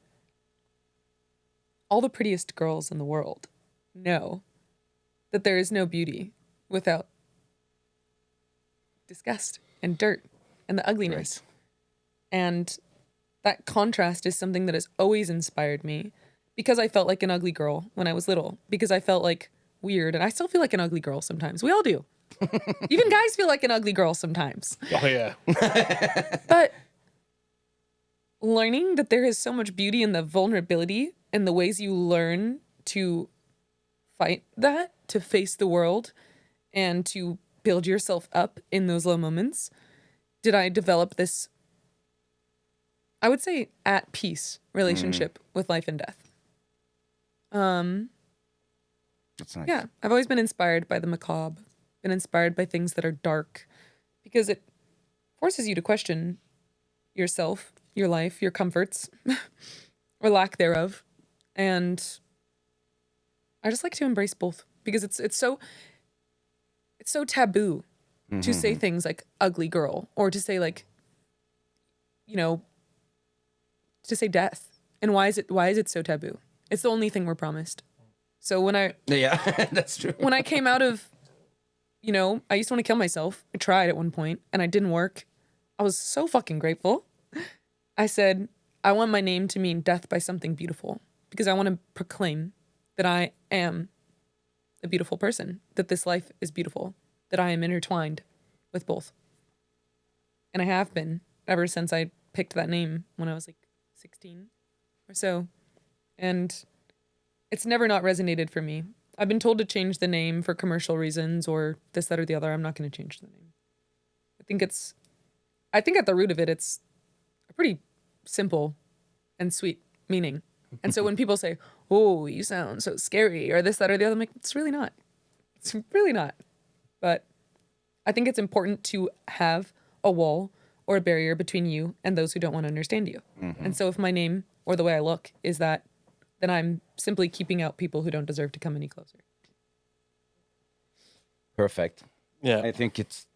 all the prettiest girls in the world know that there is no beauty without disgust and dirt and the ugliness. And that contrast is something that has always inspired me, because I felt like an ugly girl when I was little, because I felt like weird, and I still feel like an ugly girl sometimes. We all do. Even guys feel like an ugly girl sometimes. Oh yeah. But learning that there is so much beauty in the vulnerability and the ways you learn to fight that, to face the world, and to build yourself up in those low moments, did I develop this, I would say, at peace relationship with life and death. That's nice. Yeah, I've always been inspired by the macabre, been inspired by things that are dark, because it forces you to question yourself, your life, your comforts, or lack thereof. And I just like to embrace both, because it's so taboo to say things like ugly girl, or to say, like, you know, to say death. And why is it so taboo? It's the only thing we're promised. So Yeah, that's true. when I came out of, you know, I used to want to kill myself. I tried at one point and it didn't work. I was so fucking grateful. I said, I want my name to mean death by something beautiful, because I want to proclaim that I am a beautiful person, that this life is beautiful, that I am intertwined with both. And I have been ever since I picked that name when I was like 16 or so. And it's never not resonated for me. I've been told to change the name for commercial reasons or this, that, or the other. I'm not going to change the name. I think at the root of it, it's a pretty simple and sweet meaning. And so when people say, oh, you sound so scary, or this, that, or the other, I'm like, it's really not. It's really not. But I think it's important to have a wall or a barrier between you and those who don't want to understand you. And so if my name or the way I look is that, then I'm simply keeping out people who don't deserve to come any closer. Perfect. Yeah. I think it's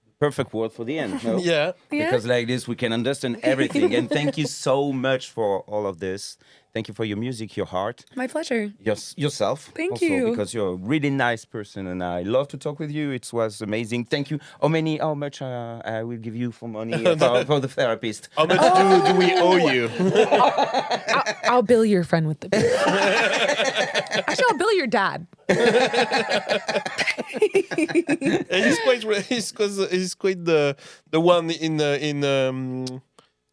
the perfect word for the end. No? Yeah. Yeah. Because like this, we can understand everything. And thank you so much for all of this. Thank you for your music, your heart, My pleasure. yourself. Thank also, you. Because you're a really nice person, and I love to talk with you. It was amazing. Thank you. How much I will give you for money for the therapist? How much do we owe you? I'll bill your friend with the bill. Actually, I'll bill your dad. He's quite the one in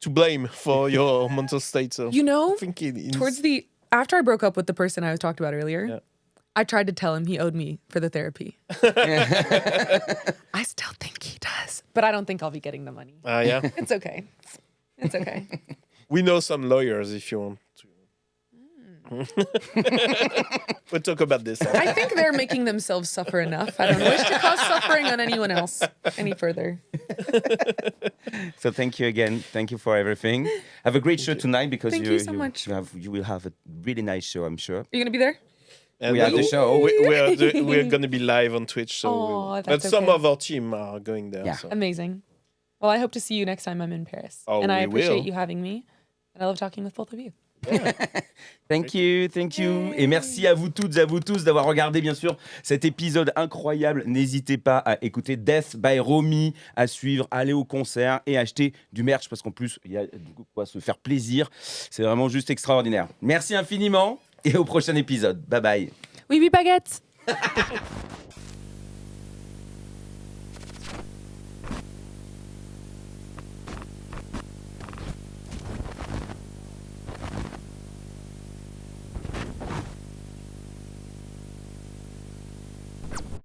to blame for your mental state. So You know, I think after I broke up with the person I was talked about earlier, Yeah. I tried to tell him he owed me for the therapy. I still think he does, but I don't think I'll be getting the money. yeah. It's okay. It's okay. We know some lawyers if you want to. We'll talk about this. I think they're making themselves suffer enough. I don't wish to cause suffering on anyone else any further. So thank you again. Thank you for everything. Have a great show tonight because Thank you so much. You will have a really nice show, I'm sure. Are you going to be there? And We have the show. We're going to be live on Twitch. So Aw, but that's some okay. of our team are going there. Yeah. So. Amazing. Well, I hope to see you next time I'm in Paris. Oh, and I we appreciate will. you having me. And I love talking with both of you. Thank you. Et merci à vous toutes et à vous tous d'avoir regardé, bien sûr, cet épisode incroyable. N'hésitez pas à écouter DeathbyRomy, à suivre, aller au concert et acheter du merch parce qu'en plus, il y a de quoi se faire plaisir. C'est vraiment juste extraordinaire. Merci infiniment et au prochain épisode. Bye bye. Oui, oui, baguette.